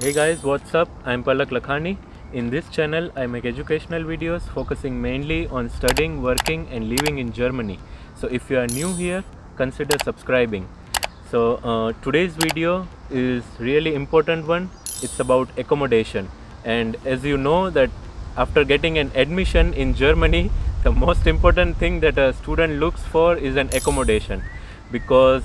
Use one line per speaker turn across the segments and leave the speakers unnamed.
Hey guys, what's up? I'm Palak Lakhani. In this channel, I make educational videos focusing mainly on studying, working and living in Germany. So if you are new here, consider subscribing. So today's video is really important one. It's about accommodation. And as you know that after getting an admission in Germany, the most important thing that a student looks for is an accommodation. Because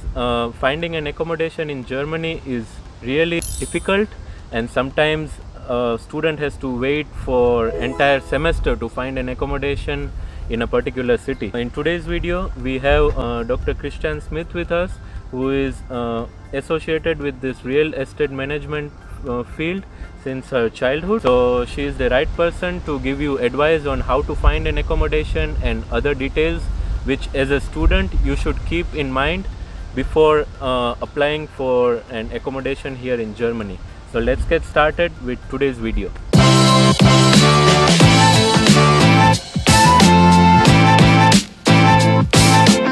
finding an accommodation in Germany is really difficult, and sometimes a student has to wait for entire semester to find an accommodation in a particular city. In today's video we have Dr. Christian Smith with us, who is associated with this real estate management field since her childhood. So she is the right person to give you advice on how to find an accommodation and other details which as a student you should keep in mind before applying for an accommodation here in Germany. So let's get started with today's video.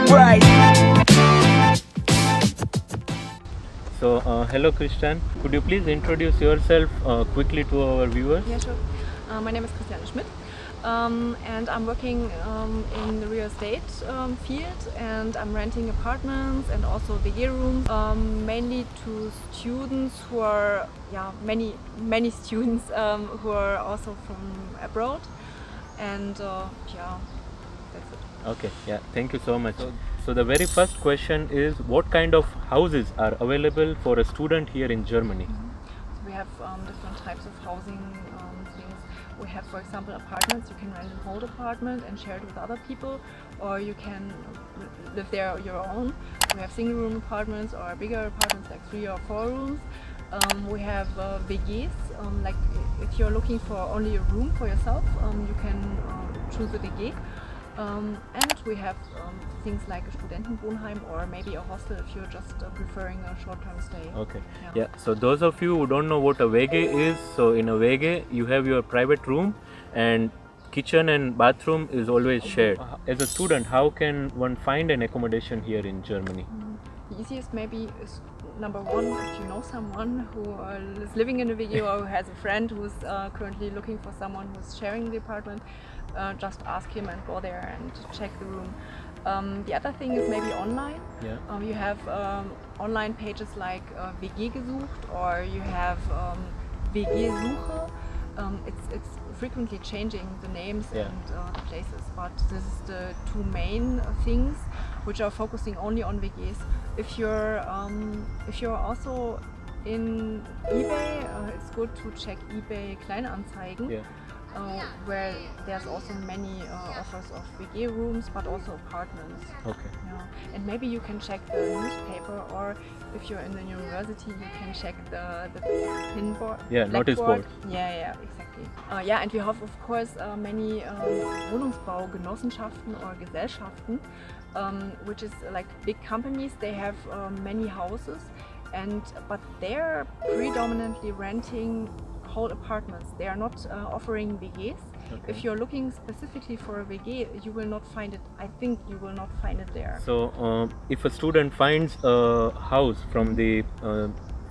Right. So hello Christian, could you please introduce yourself quickly to our viewers?
Yeah, sure. My name is Christiane Schmidt. And I'm working in the real estate field, and I'm renting apartments and also WG rooms, mainly to students who are, many students who are also from abroad, and that's it.
Okay, yeah, thank you so much. So the very first question is, what kind of houses are available for a student here in Germany?
So we have different types of housing things. We have, for example, apartments. You can rent a whole apartment and share it with other people, or you can live there on your own. We have single room apartments or bigger apartments like 3 or 4 rooms. We have WGs, like if you're looking for only a room for yourself, you can choose a WG. And we have things like a Studenetenwohnheim or maybe a hostel if you're just preferring a short-term stay.
Okay. Yeah. So those of you who don't know what a WG is, so in a WG you have your private room and kitchen and bathroom is always shared. As a student, how can one find an accommodation here in Germany?
The easiest maybe is number one, if you know someone who is living in a WG or who has a friend who's currently looking for someone who's sharing the apartment, just ask him and go there and check the room. The other thing is maybe online.
Yeah.
You have online pages like WG gesucht, or you have WG Suche. It's frequently changing the names and the places, but this is the two main things which are focusing only on WGs. If you're also in eBay, it's good to check eBay Kleinanzeigen.
Yeah.
Where there's also many offers of WG rooms, but also apartments.
Okay.
Yeah. And maybe you can check the newspaper, or if you're in the university, you can check the pinboard.
Yeah, notice board.
Yeah, exactly. And we have of course many Wohnungsbaugenossenschaften or Gesellschaften, which is like big companies. They have many houses, but they're predominantly renting whole apartments. They are not offering WGs. Okay. If you're looking specifically for a WG, you will not find it. I think you will not find it there.
So if a student finds a house from the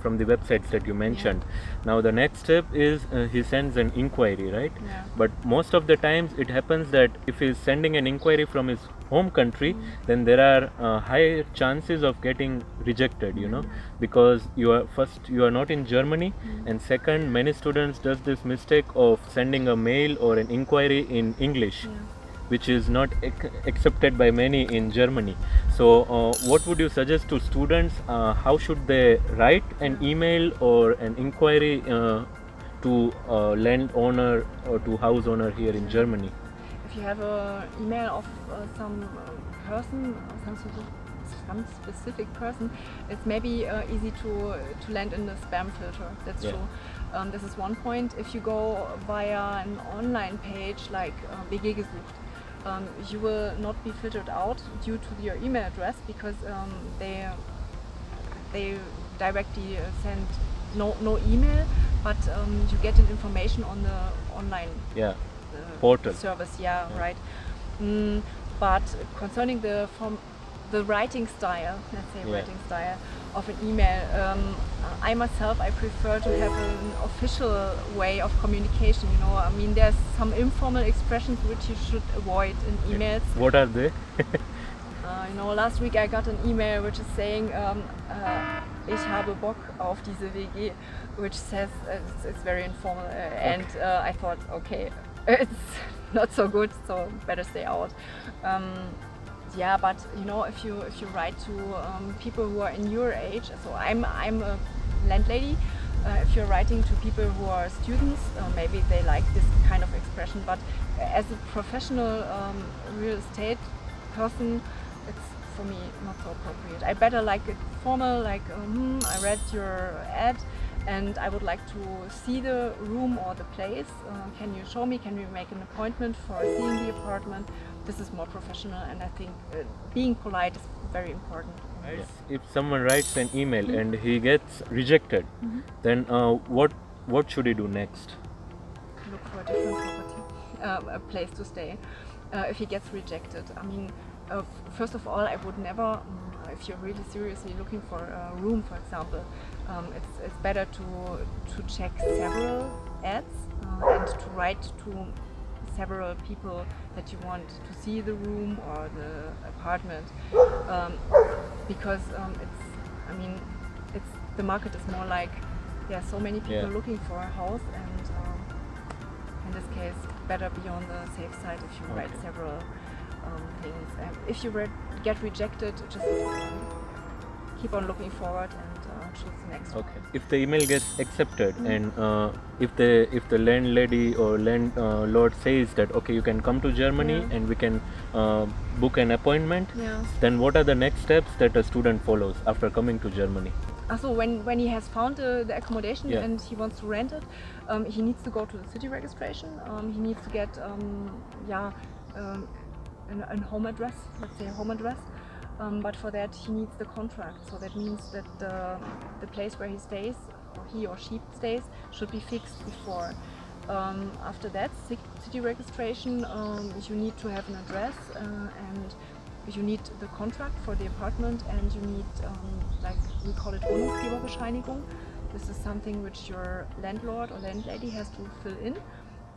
websites that you mentioned, now the next step is he sends an inquiry, right?
Yeah.
But most of the times it happens that if he's sending an inquiry from his home country, then there are higher chances of getting rejected, you know, because you are not in Germany, and second, many students does this mistake of sending a mail or an inquiry in English, which is not accepted by many in Germany. So what would you suggest to students? How should they write an email or an inquiry to landowner or to house owner here in Germany?
If you have an email of some person, some specific person, it's maybe easy to land in the spam filter. That's true. This is one point. If you go via an online page like WG gesucht, you will not be filtered out due to your email address, because they directly send no email, but you get an information on the online
portal
service. Right. But concerning the the writing style, let's say,
Yeah.
writing style of an email. I myself, I prefer to have an official way of communication. You know, I mean, there's some informal expressions which you should avoid in emails.
What are they?
You know, last week I got an email which is saying, ich habe Bock auf diese WG, which says it's very informal, and I thought, okay, it's not so good, so better stay out. Yeah, but you know, if you write to people who are in your age, so I'm a landlady. If you're writing to people who are students, maybe they like this kind of expression. But as a professional real estate person, it's for me not so appropriate. I better like it formal, like I read your ad and I would like to see the room or the place. Can you show me? Can we make an appointment for seeing the apartment? This is more professional, and I think being polite is very important.
Yes. If someone writes an email and he gets rejected, then what should he do next?
Look for a different property, a place to stay. If he gets rejected, I mean, first of all, I would never, if you're really seriously looking for a room, for example, it's better to check several ads and to write to several people that you want to see the room or the apartment, because the market is more like there are so many people looking for a house, and in this case, better be on the safe side if you write several things. And if you get rejected, just keep on looking forward and choose the next one.
Okay. If the email gets accepted and if the landlady or landlord says that okay, you can come to Germany and we can book an appointment, then what are the next steps that a student follows after coming to Germany?
So when he has found the accommodation and he wants to rent it, he needs to go to the city registration. He needs to get a home address, let's say a home address. But for that he needs the contract. So that means that the place where he stays, or he or she stays, should be fixed before. After that, city registration, you need to have an address and you need the contract for the apartment, and you need, like we call it Wohnungsgeberbescheinigung. This is something which your landlord or landlady has to fill in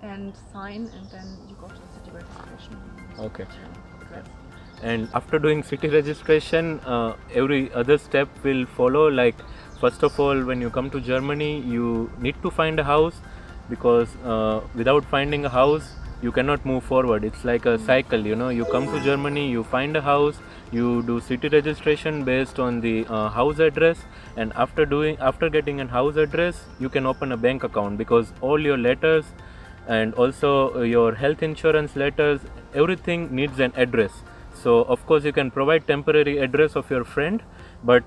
and sign, and then you go to the city registration.
Okay. And after doing city registration, every other step will follow. Like, first of all, when you come to Germany, you need to find a house, because without finding a house, you cannot move forward. It's like a cycle, you know. You come to Germany, you find a house, you do city registration based on the house address, and after getting a house address, you can open a bank account, because all your letters and also your health insurance letters, everything needs an address. So of course you can provide temporary address of your friend, but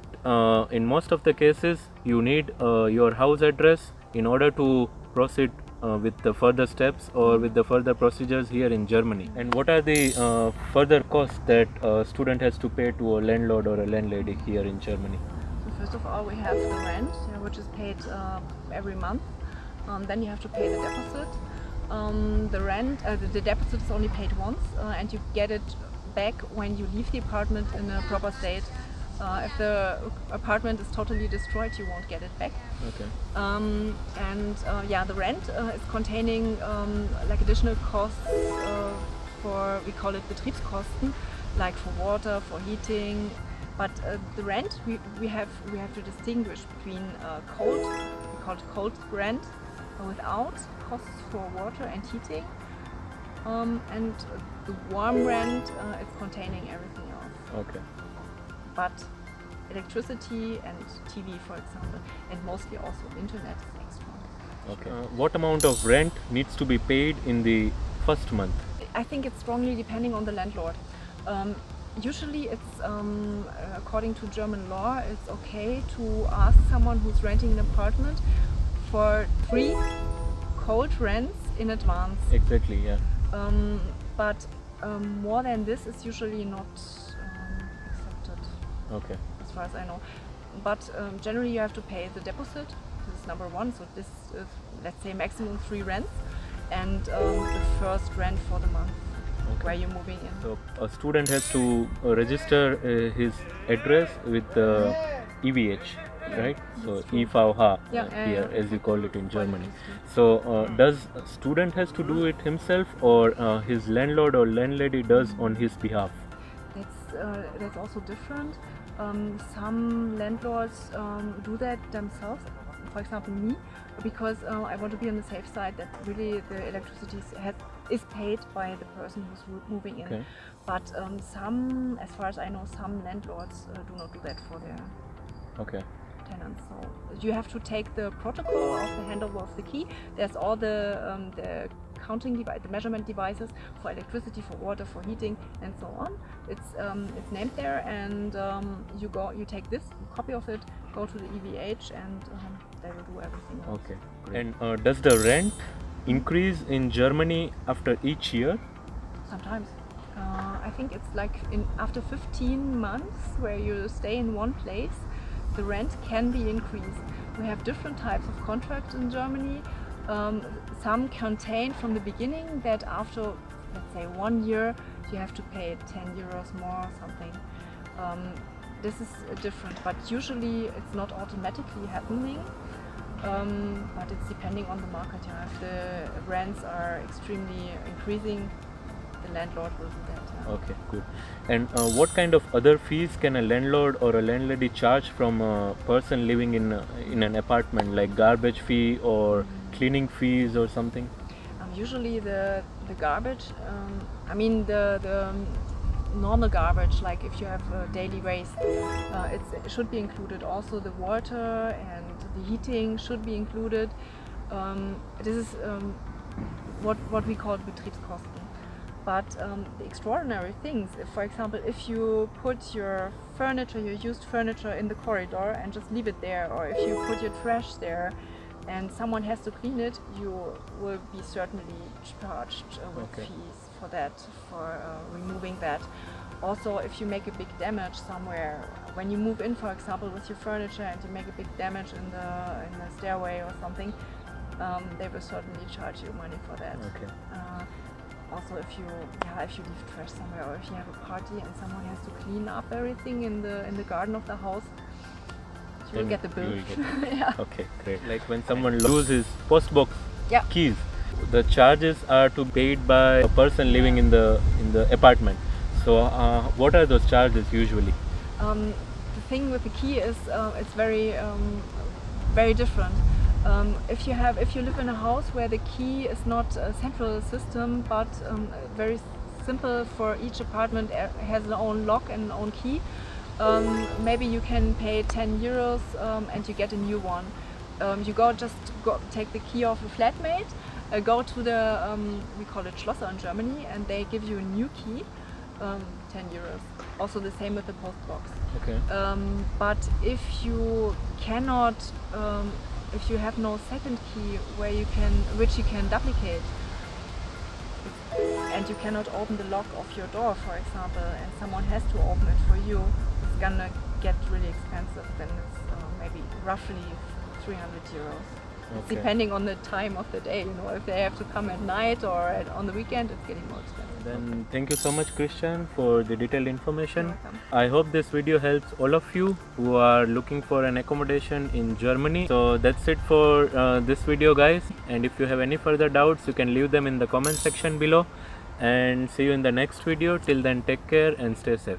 in most of the cases you need your house address in order to proceed with the further steps or with the further procedures here in Germany. And what are the further costs that a student has to pay to a landlord or a landlady here in Germany?
So first of all, we have the rent, which is paid every month. Then you have to pay the deposit. The deposit is only paid once, and you get it back when you leave the apartment in a proper state. If the apartment is totally destroyed, you won't get it back.
Okay.
The rent is containing like additional costs for, we call it Betriebskosten, like for water, for heating. But the rent, we have to distinguish between cold, we call it cold rent, without costs for water and heating, and the warm rent is containing everything else.
Okay.
But electricity and TV, for example, and mostly also internet is extra.
Okay. What amount of rent needs to be paid in the first month?
I think it's strongly depending on the landlord. Usually it's, according to German law, it's okay to ask someone who's renting an apartment for 3 cold rents in advance.
Exactly, yeah.
But more than this is usually not accepted.
Okay.
As far as I know. But generally you have to pay the deposit. This is number 1. So this is, let's say, maximum 3 rents, and the first rent for the month. where you're moving in.
So a student has to register his address with EVH, right? So EVH here, as you call it in Germany. So does a student has to do it himself, or his landlord or landlady does on his behalf?
That's also different. Some landlords do that themselves. For example, me, because I want to be on the safe side that really the electricity is paid by the person who's moving in.
Okay.
But some, as far as I know, some landlords do not do that for their tenants. So you have to take the protocol of the handover of the key. There's all the counting device, the measurement devices for electricity, for water, for heating, and so on. It's named there, and you take this copy of it, go to the EVH, and they will do everything else.
Okay. Great. And does the rent increase in Germany after each year?
Sometimes. I think it's like after 15 months where you stay in one place, the rent can be increased. We have different types of contracts in Germany. Some contain from the beginning that after, let's say, 1 year, you have to pay 10 euros more or something. This is different, but usually it's not automatically happening. But it's depending on the market. Yeah. If the rents are extremely increasing, the landlord will do that. Yeah.
Okay, good. And what kind of other fees can a landlord or a landlady charge from a person living in an apartment, like garbage fee or cleaning fees or something?
Usually the garbage, I mean the normal garbage, like if you have daily waste, it should be included. Also the water and the heating should be included. This is what we call Betriebskosten. But the extraordinary things, for example, if you put your furniture, your used furniture in the corridor and just leave it there, or if you put your trash there and someone has to clean it, you will be certainly charged with fees for that, for removing that. Also, if you make a big damage somewhere, when you move in, for example, with your furniture and you make a big damage in the stairway or something, they will certainly charge you money for that.
Okay.
Also, if you leave trash somewhere, or if you have a party and someone has to clean up everything in the garden of the house, you will get the bill. Yeah.
Okay, great. Like when someone loses postbox keys, the charges are to be paid by a person living in the apartment. So, what are those charges usually?
The thing with the key is it's very very different. If you live in a house where the key is not a central system, but very simple for each apartment, has its own lock and own key, maybe you can pay 10 euros and you get a new one. You just take the key of a flatmate, go to the, we call it Schlosser in Germany, and they give you a new key, 10 euros. Also the same with the postbox.
Okay.
But if you cannot, if you have no second key which you can duplicate, and you cannot open the lock of your door, for example, and someone has to open it for you, it's gonna get really expensive. Then it's maybe roughly 300 euros.
Okay.
Depending on the time of the day, you know, if they have to come at night or on the weekend, it's getting more expensive.
Then thank you so much, Christian, for the detailed information.
You're welcome.
I hope this video helps all of you who are looking for an accommodation in Germany. So that's it for this video, guys. And if you have any further doubts, you can leave them in the comment section below. And see you in the next video. Till then, take care and stay safe.